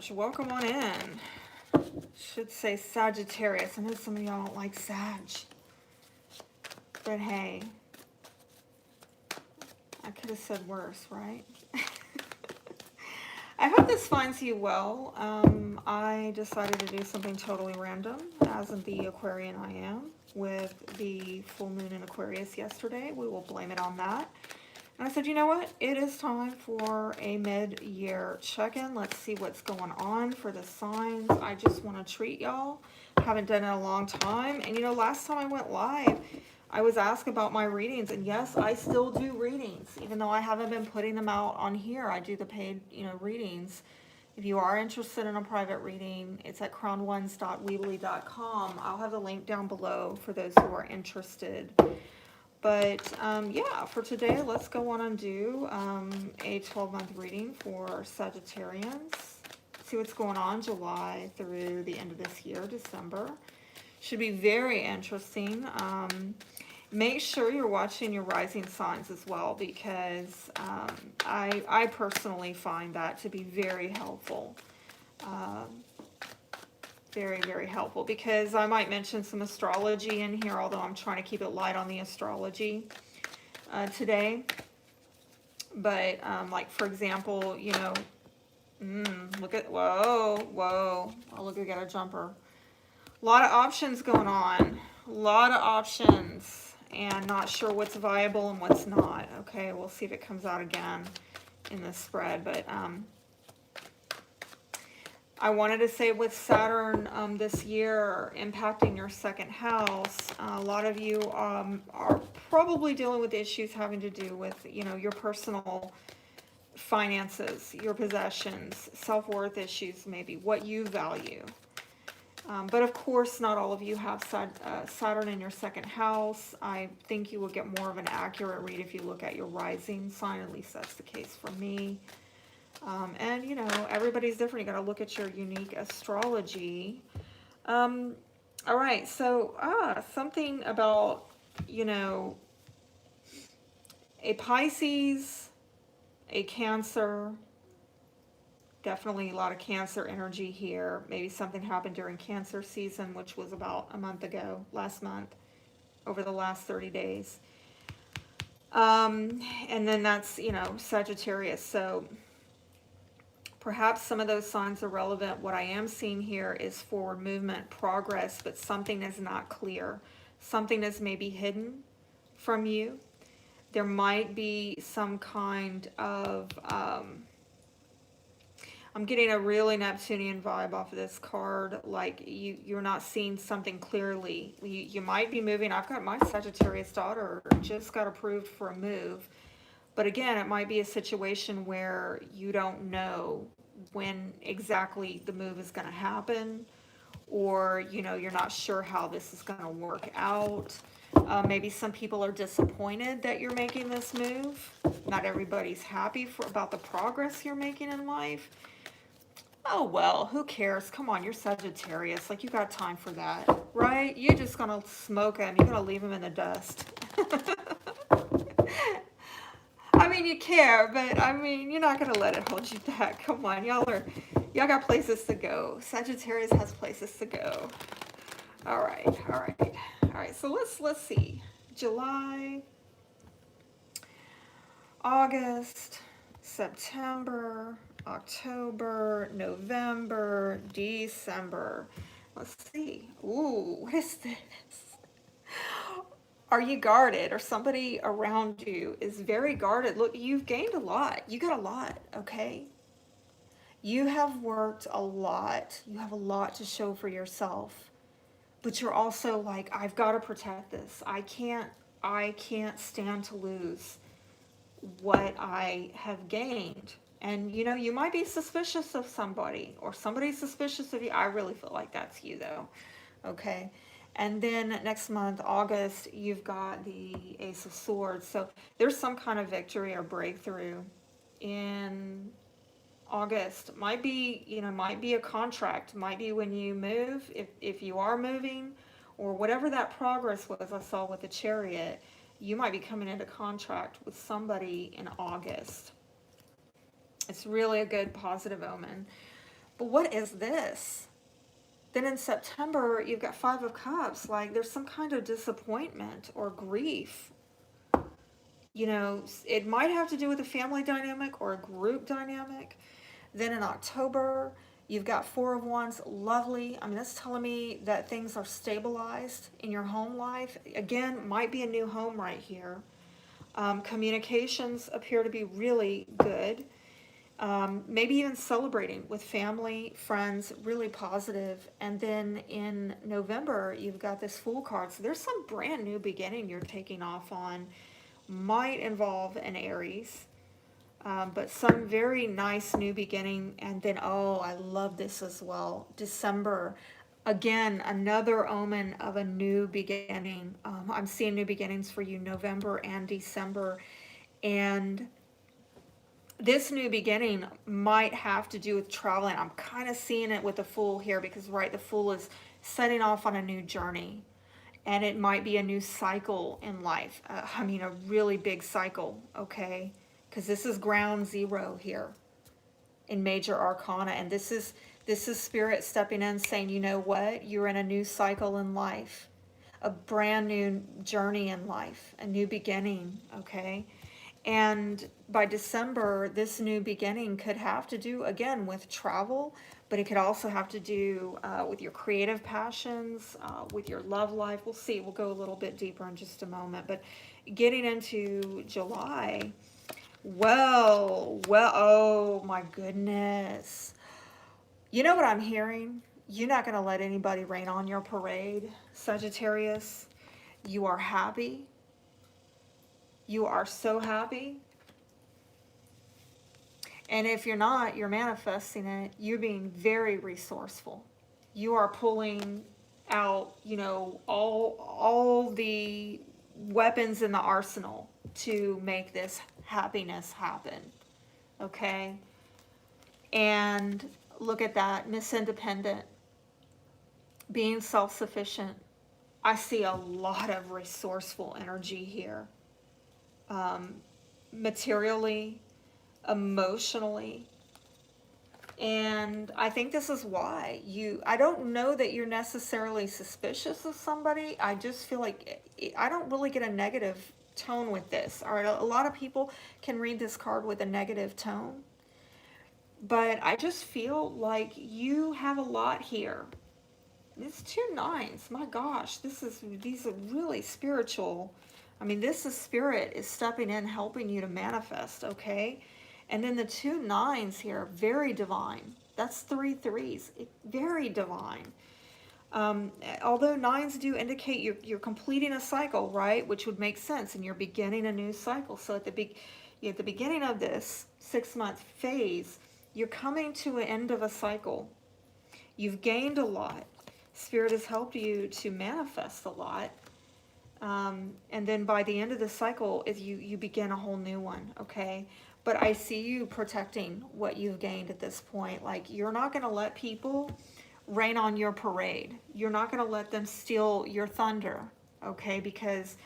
Sag, welcome on in. Should say Sagittarius. I know some of y'all don't like Sag. But hey, I could have said worse, right? I hope this finds you well. I decided to do something totally random, as in the Aquarian I am, with the full moon in Aquarius yesterday. We will blame it on that. And I said, you know what? It is time for a mid-year check-in. Let's see what's going on for the signs. I just want to treat y'all. Haven't done it in a long time. And you know, last time I went live, I was asked about my readings. And yes, I still do readings. Even though I haven't been putting them out on here, I do the paid, readings. If you are interested in a private reading, it's at crownones.weebly.com. I'll have the link down below for those who are interested. But yeah, for today, let's go on and do a 12-month reading for Sagittarians. See what's going on July through the end of this year, December. Should be very interesting. Make sure you're watching your rising signs as well, because I personally find that to be very helpful. Very, very helpful, because I might mention some astrology in here, although I'm trying to keep it light on the astrology today. But like, for example, look at, whoa, oh, look, we got a jumper. A lot of options going on, a lot of options, and not sure what's viable and what's not. Okay, we'll see if it comes out again in this spread. But I wanted to say, with Saturn this year impacting your second house, a lot of you are probably dealing with issues having to do with, your personal finances, your possessions, self-worth issues, maybe what you value. But of course, not all of you have Saturn in your second house. I think you will get more of an accurate read if you look at your rising sign. At least that's the case for me. And everybody's different. You got to look at your unique astrology. All right, so something about a Pisces, a Cancer. Definitely a lot of Cancer energy here. Maybe something happened during Cancer season, which was about a month ago, last month, over the last 30 days. And then that's Sagittarius. So perhaps some of those signs are relevant. What I am seeing here is forward movement, progress, but something is not clear. Something is maybe hidden from you. There might be some kind of, I'm getting a really Neptunian vibe off of this card, like you're not seeing something clearly. You might be moving. I've got my Sagittarius daughter just got approved for a move. But again, it might be a situation where you don't know when exactly the move is going to happen, or you're not sure how this is going to work out. Maybe some people are disappointed that you're making this move. Not everybody's happy about the progress you're making in life. Oh well, who cares? Come on, you're Sagittarius. Like, you got time for that, right? You're just going to smoke them. You're going to leave them in the dust. I mean, you care, but I mean, you're not going to let it hold you back. Come on, y'all got places to go. Sagittarius has places to go. All right. So let's see. July, August, September, October, November, December. Let's see. Ooh, what is this? Are you guarded, or somebody around you is very guarded? Look, you've gained a lot. You got a lot, okay? You have worked a lot. You have a lot to show for yourself. But you're also like, I've got to protect this. I can't stand to lose what I have gained. And you might be suspicious of somebody, or somebody's suspicious of you. I really feel like that's you, though. Okay. And then next month, August, you've got the Ace of Swords. So there's some kind of victory or breakthrough in August. Might be a contract. Might be when you move, if you are moving, or whatever that progress was I saw with the Chariot. You might be coming into contract with somebody in August. It's really a good positive omen. But what is this? Then in September, you've got Five of Cups. Like there's some kind of disappointment or grief. You know, it might have to do with a family dynamic or a group dynamic. Then in October, you've got Four of Wands, lovely. I mean, that's telling me that things are stabilized in your home life. Again, might be a new home right here. Communications appear to be really good. Maybe even celebrating with family, friends, really positive. And then in November, you've got this Fool card. So there's some brand new beginning you're taking off on. Might involve an Aries. But some very nice new beginning. And then, oh, I love this as well. December, again, another omen of a new beginning. I'm seeing new beginnings for you November and December. And this new beginning might have to do with traveling. I'm kind of seeing it with the Fool here because, right, the Fool is setting off on a new journey. And it might be a new cycle in life. I mean, a really big cycle, okay? Because this is ground zero here in major arcana. And this is Spirit stepping in saying, you know what? You're in a new cycle in life. A brand new journey in life. A new beginning, okay? And by December, this new beginning could have to do, again, with travel, but it could also have to do with your creative passions, with your love life. We'll see. We'll go a little bit deeper in just a moment. But getting into July, well, oh my goodness. You know what I'm hearing? You're not going to let anybody rain on your parade, Sagittarius. You are happy. You are so happy. And if you're not, you're manifesting it. You're being very resourceful. You are pulling out, you know, all the weapons in the arsenal to make this happiness happen. Okay? And look at that, Miss Independent, being self-sufficient. I see a lot of resourceful energy here. Materially, emotionally. And I think this is why I don't know that you're necessarily suspicious of somebody. I just feel like I don't really get a negative tone with this. All right, a lot of people can read this card with a negative tone, but I just feel like you have a lot here. It's 2 nines. My gosh, these are really spiritual. I mean, this is Spirit is stepping in, helping you to manifest, okay? And then the 2 nines here, very divine. That's 3 threes, very divine. Although 9s do indicate you're completing a cycle, right? Which would make sense, and you're beginning a new cycle. So at the beginning of this 6-month phase, you're coming to an end of a cycle. You've gained a lot. Spirit has helped you to manifest a lot. And then by the end of the cycle, you begin a whole new one, okay? But I see you protecting what you've gained at this point. Like, you're not going to let people rain on your parade. You're not going to let them steal your thunder, okay? Because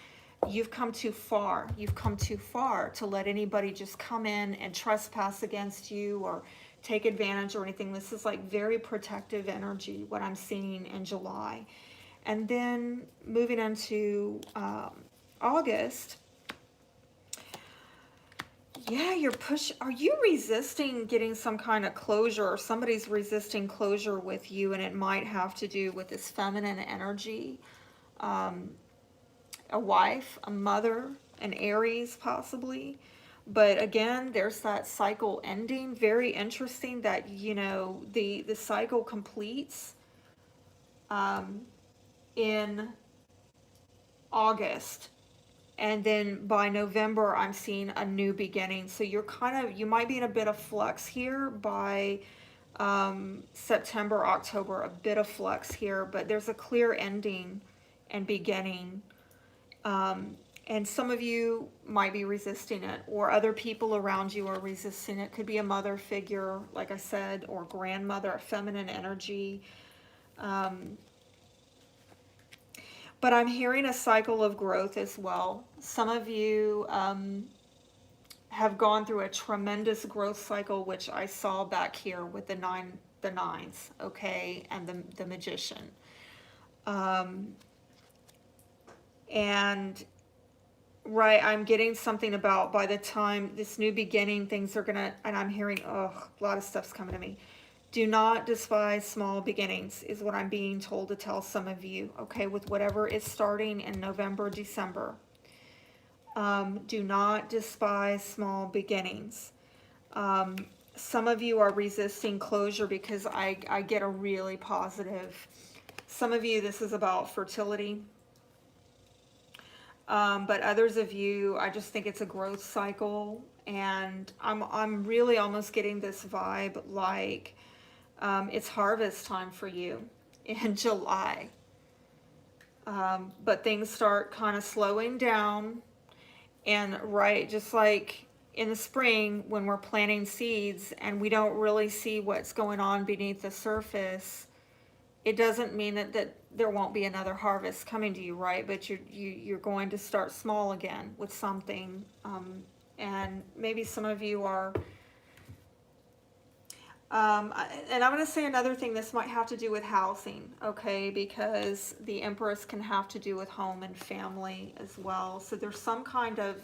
you've come too far. You've come too far to let anybody just come in and trespass against you or take advantage or anything. This is like very protective energy, what I'm seeing in July. And then moving into August, yeah, are you resisting getting some kind of closure, or somebody's resisting closure with you, and it might have to do with this feminine energy, a wife, a mother, an Aries possibly. But again, there's that cycle ending. Very interesting that, you know, the cycle completes in August, and then by November I'm seeing a new beginning. So you might be in a bit of flux here by September, October, a bit of flux here, but there's a clear ending and beginning. And some of you might be resisting it, or other people around you are resisting it. Could be a mother figure, like I said, or grandmother, feminine energy. But I'm hearing a cycle of growth as well. Some of you have gone through a tremendous growth cycle, which I saw back here with the 9 the nines, okay, and the magician. And right, I'm getting something about by the time this new beginning, things are gonna, and I'm hearing, oh, a lot of stuff's coming to me. Do not despise small beginnings is what I'm being told to tell some of you, okay, with whatever is starting in November, December. Do not despise small beginnings. Some of you are resisting closure because I get a really positive. Some of you, this is about fertility. But others of you, I just think it's a growth cycle, and I'm really almost getting this vibe like it's harvest time for you in July. But things start kind of slowing down, and right, just like in the spring when we're planting seeds and we don't really see what's going on beneath the surface, it doesn't mean that there won't be another harvest coming to you, right? But you're going to start small again with something, and maybe some of you are. And I'm going to say another thing. This might have to do with housing, okay? Because the Empress can have to do with home and family as well. So there's some kind of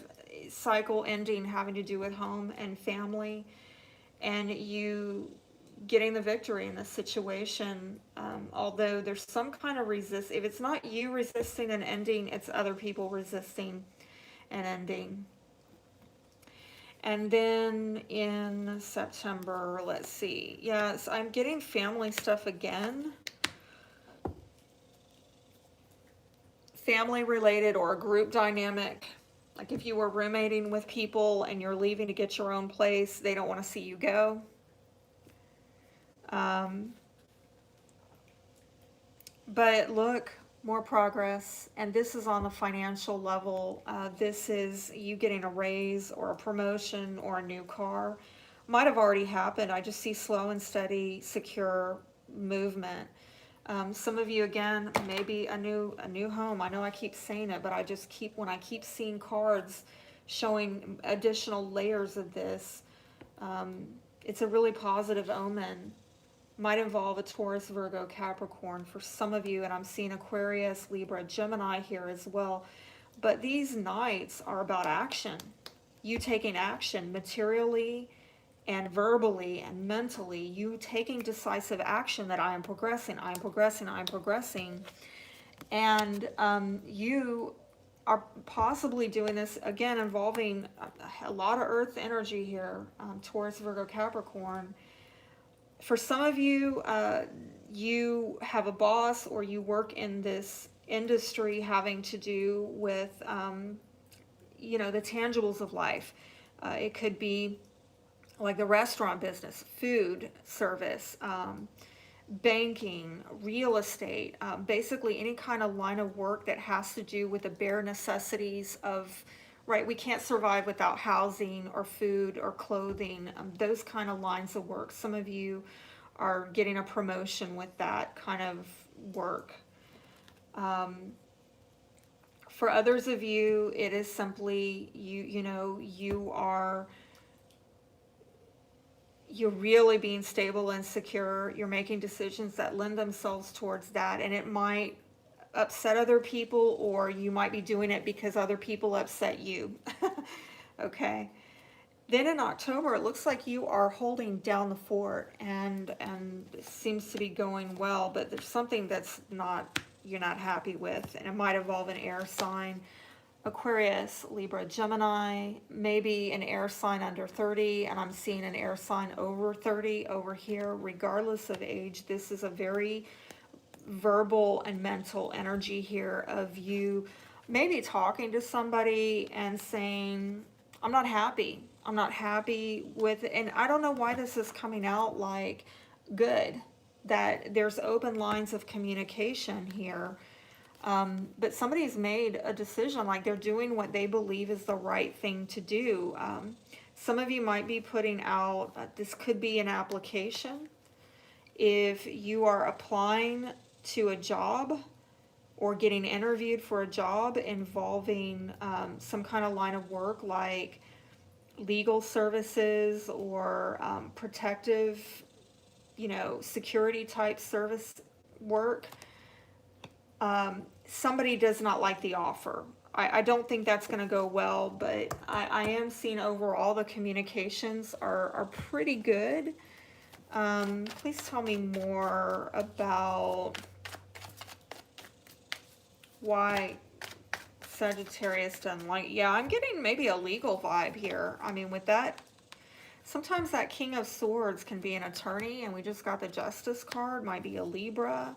cycle ending having to do with home and family, and you getting the victory in this situation, although there's some kind of resist. If it's not you resisting an ending, it's other people resisting an ending. And then in September, let's see. Yes, I'm getting family stuff again. Family related or a group dynamic. Like if you were roommating with people and you're leaving to get your own place, they don't want to see you go. But look, more progress, and this is on the financial level. This is you getting a raise or a promotion or a new car. Might have already happened. I just see slow and steady, secure movement. Some of you, again, maybe a new home. I know I keep saying it, but I just when I keep seeing cards showing additional layers of this, it's a really positive omen. Might involve a Taurus, Virgo, Capricorn for some of you, and I'm seeing Aquarius, Libra, Gemini here as well. But these nights are about action. You taking action materially and verbally and mentally. You taking decisive action that I am progressing, I am progressing, I am progressing. And you are possibly doing this, again, involving a lot of earth energy here, Taurus, Virgo, Capricorn. For some of you, you have a boss or you work in this industry having to do with, the tangibles of life. It could be like the restaurant business, food service, banking, real estate, basically any kind of line of work that has to do with the bare necessities of, right, we can't survive without housing or food or clothing, those kind of lines of work. Some of you are getting a promotion with that kind of work. For others of you, it is simply you're really being stable and secure. You're making decisions that lend themselves towards that, and it might upset other people, or you might be doing it because other people upset you. Okay. Then in October, it looks like you are holding down the fort, and it seems to be going well, but there's something that's you're not happy with, and it might involve an air sign. Aquarius, Libra, Gemini, maybe an air sign under 30, and I'm seeing an air sign over 30 over here. Regardless of age, this is a very verbal and mental energy here of you maybe talking to somebody and saying, I'm not happy with it. And I don't know why this is coming out like good, that there's open lines of communication here. But somebody's made a decision, like they're doing what they believe is the right thing to do. Some of you might be putting out, this could be an application. If you are applying to a job or getting interviewed for a job involving some kind of line of work like legal services or protective you know, security type service work, somebody does not like the offer. I don't think that's going to go well, but I am seeing overall the communications are pretty good. Please tell me more about why Sagittarius doesn't like. Yeah, I'm getting maybe a legal vibe here. I mean, with that, sometimes that King of Swords can be an attorney, and we just got the Justice card, might be a Libra,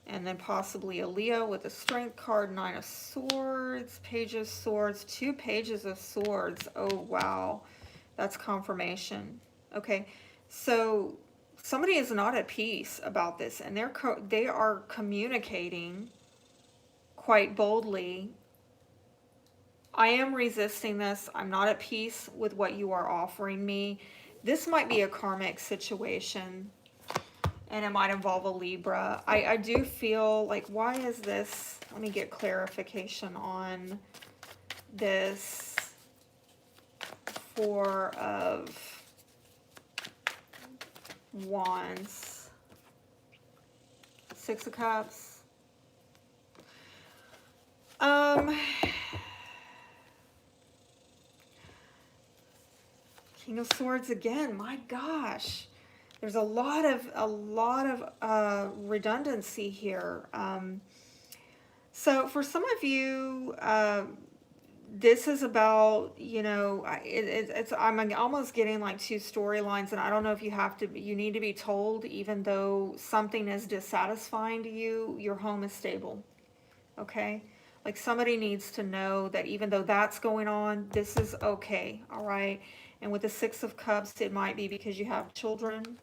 and then possibly a Leo with the Strength card, 9 of Swords, Page of Swords, 2 Pages of Swords. Oh, wow. That's confirmation. Okay, so somebody is not at peace about this, and they are communicating quite boldly. I am resisting this. I'm not at peace with what you are offering me. This might be a karmic situation, and it might involve a Libra. I do feel like, why is this? Let me get clarification on this. 4 of Wands, 6 of Cups. King of Swords again. My gosh. There's a lot of redundancy here. So for some of you, this is about, you know, I'm almost getting like 2 storylines, and I don't know if you need to be told, even though something is dissatisfying to you, your home is stable. Okay? Like somebody needs to know that even though that's going on, this is okay. All right? And with the 6 of Cups, it might be because you have children.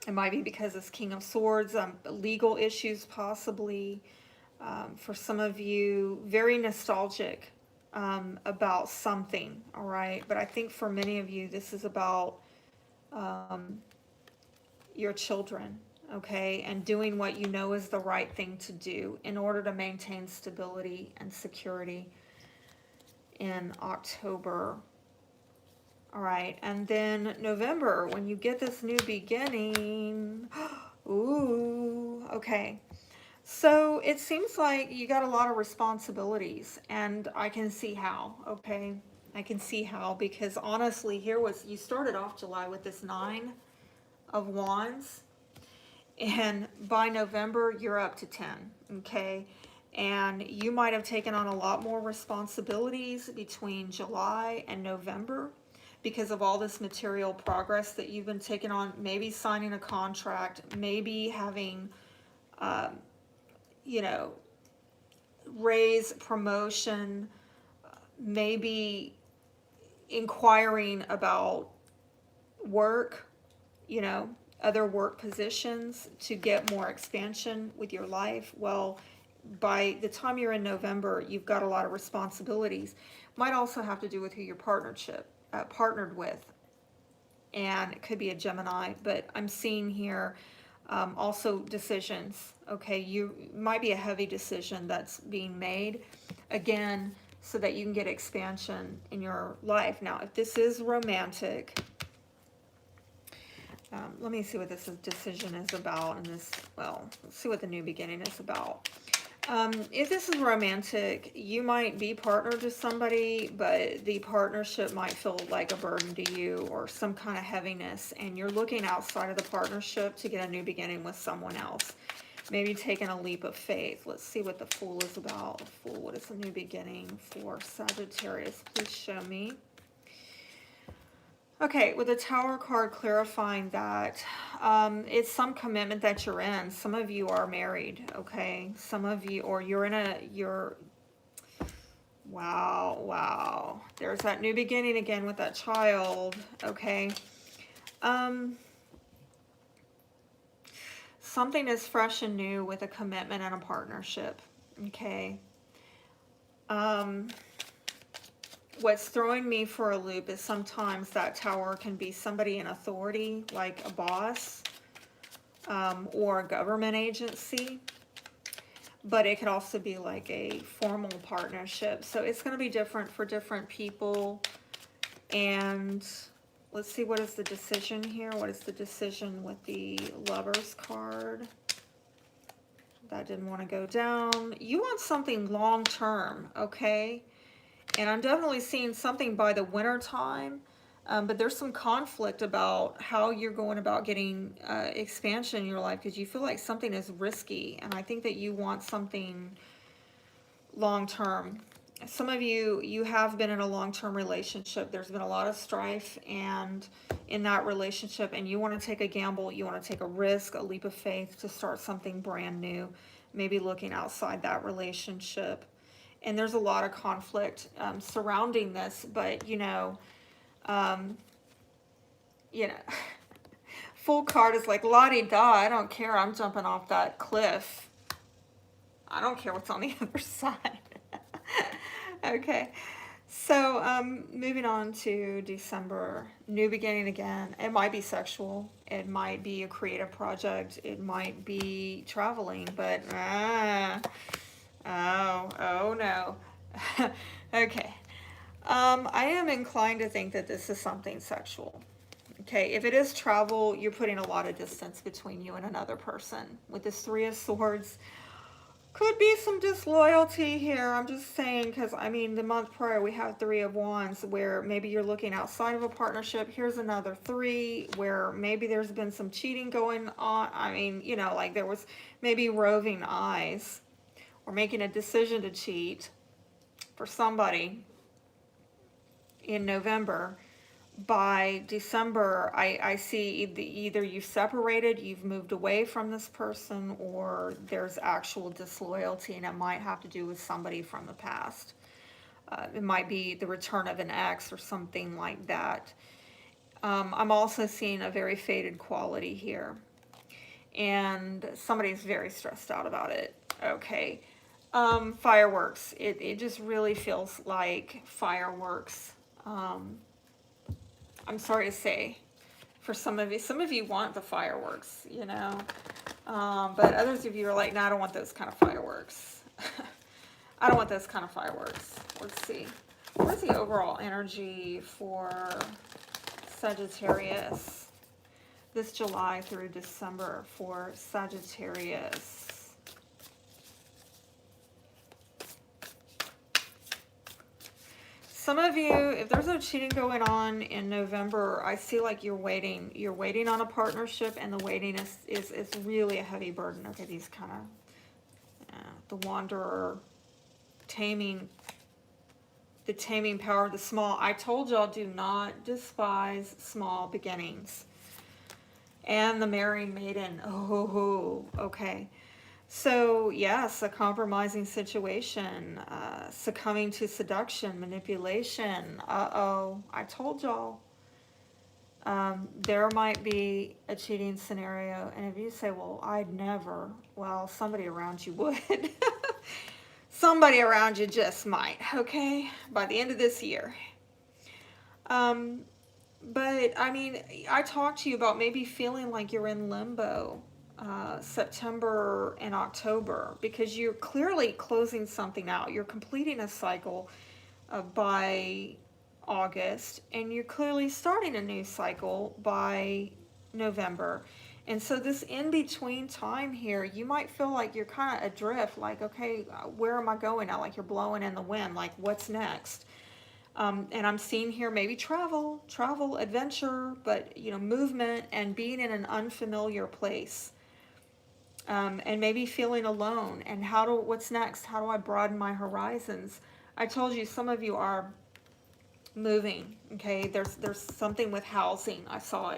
It might be because it's King of Swords, legal issues possibly. For some of you, very nostalgic about something, all right? But I think for many of you, this is about your children, okay? And doing what you know is the right thing to do in order to maintain stability and security in October. All right, and then November, when you get this new beginning, ooh, okay. So it seems like you got a lot of responsibilities, and I can see how, okay? I can see how, because honestly, you started off July with this 9 of Wands, and by November, you're up to 10, okay? And you might have taken on a lot more responsibilities between July and November because of all this material progress that you've been taking on, maybe signing a contract, maybe having, you know, raise, promotion, maybe inquiring about work, you know, other work positions to get more expansion with your life. Well, by the time you're in November, you've got a lot of responsibilities. Might also have to do with who you're partnered with, and it could be a Gemini, but I'm seeing here also decisions. Okay, you might be a heavy decision that's being made, again, so that you can get expansion in your life. Now, if this is romantic, let me see what this decision is about. And this, well, let's see what the new beginning is about. If this is romantic, you might be partnered to somebody, but the partnership might feel like a burden to you or some kind of heaviness, and you're looking outside of the partnership to get a new beginning with someone else. Maybe taking a leap of faith. Let's see what the Fool is about. The Fool, what is a new beginning for Sagittarius? Please show me. Okay, with the Tower card clarifying that it's some commitment that you're in. Some of you are married, okay? Some of you, or wow. There's that new beginning again with that child, okay? Something is fresh and new with a commitment and a partnership, okay? What's throwing me for a loop is sometimes that Tower can be somebody in authority, like a boss or a government agency, but it could also be like a formal partnership. So it's going to be different for different people, and Let's see, what is the decision here? What is the decision with the Lovers card? That didn't want to go down. You want something long-term, okay? And I'm definitely seeing something by the winter time, but there's some conflict about how you're going about getting expansion in your life, because you feel like something is risky, and I think that you want something long-term. Some of you have been in a long-term relationship. There's been a lot of strife and in that relationship, and you want to take a gamble, you want to take a risk, a leap of faith to start something brand new, maybe looking outside that relationship. And there's a lot of conflict surrounding this, but um, you know, full card is like la-di-da, I don't care, I'm jumping off that cliff. I don't care what's on the other side. Okay, so moving on to December, new beginning again. It might be sexual, it might be a creative project, it might be traveling, but oh no. Okay, I am inclined to think that this is something sexual. Okay, if it is travel, you're putting a lot of distance between you and another person. With this Three of Swords, could be some disloyalty here. I'm just saying, because I mean, the month prior we have Three of Wands, where maybe you're looking outside of a partnership. Here's another three where maybe there's been some cheating going on. I mean, like there was maybe roving eyes or making a decision to cheat for somebody in November. By December, I see either you've separated, you've moved away from this person, or there's actual disloyalty, and it might have to do with somebody from the past. It might be the return of an ex or something like that. I'm also seeing a very faded quality here, and somebody's very stressed out about it. Okay, fireworks. It just really feels like fireworks. I'm sorry to say, for some of you want the fireworks, but others of you are like, no, I don't want those kind of fireworks. I don't want those kind of fireworks. Let's see. What's the overall energy for Sagittarius this July through December for Sagittarius? Some of you, if there's no cheating going on in November, I see like you're waiting. You're waiting on a partnership, and the waiting is really a heavy burden. Okay, these kind of, the wanderer, the taming power of the small. I told y'all, do not despise small beginnings. And the married maiden. Oh, okay. So yes, a compromising situation, succumbing to seduction, manipulation. Uh-oh, I told y'all. There might be a cheating scenario, and if you say, well, I'd never, well, somebody around you would. Somebody around you just might, okay, by the end of this year. But, I mean, I talked to you about maybe feeling like you're in limbo. September and October, because you're clearly closing something out. You're completing a cycle by August, and you're clearly starting a new cycle by November. And so this in-between time here, you might feel like you're kind of adrift, like, okay, where am I going now? Like you're blowing in the wind, like what's next? And I'm seeing here maybe travel, adventure, but movement and being in an unfamiliar place. And maybe feeling alone, and what's next? How do I broaden my horizons? I told you some of you are moving. Okay, there's something with housing. I saw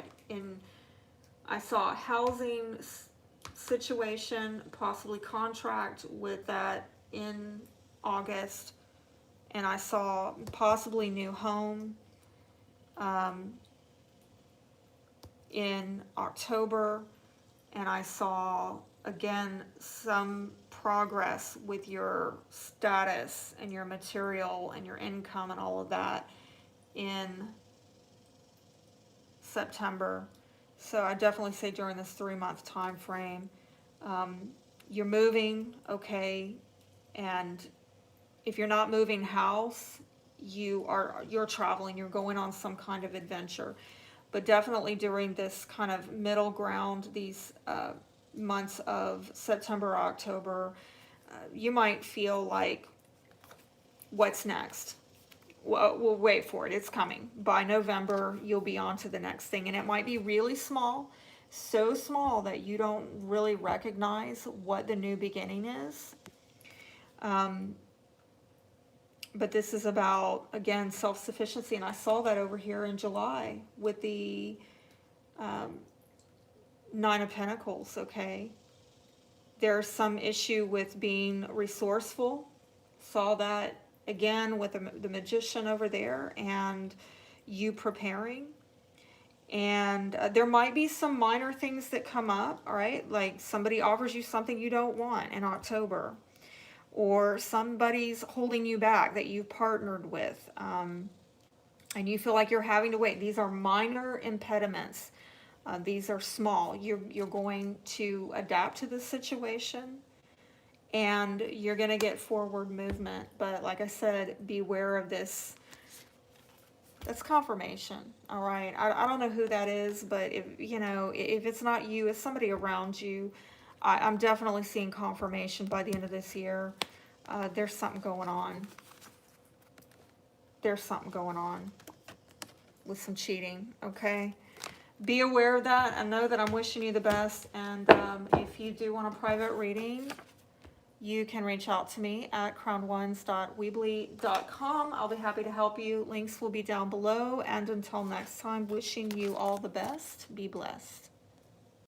a housing situation, possibly contract with that in August, and I saw possibly new home in October, and I saw again some progress with your status and your material and your income and all of that in September. So I definitely say during this 3-month time frame, you're moving, okay, and if you're not moving house, you're traveling, you're going on some kind of adventure. but definitely during this kind of middle ground, these months of September, October, you might feel like, what's next? We'll wait for it. It's coming. By November, you'll be on to the next thing. And it might be really small, so small that you don't really recognize what the new beginning is. But this is about, again, self-sufficiency. And I saw that over here in July with the Nine of Pentacles, okay? There's some issue with being resourceful. Saw that again with the Magician over there, and you preparing. And there might be some minor things that come up, all right? Like somebody offers you something you don't want in October, or somebody's holding you back that you've partnered with, and you feel like you're having to wait. These are minor impediments. These are small. You're going to adapt to the situation, and you're going to get forward movement. But like I said, beware of this. That's confirmation, all right? I don't know who that is, but if it's not you, it's somebody around you. I'm definitely seeing confirmation by the end of this year. There's something going on. There's something going on with some cheating, okay? Be aware of that. I know that I'm wishing you the best. And if you do want a private reading, you can reach out to me at crownones.weebly.com. I'll be happy to help you. Links will be down below. And until next time, wishing you all the best. Be blessed.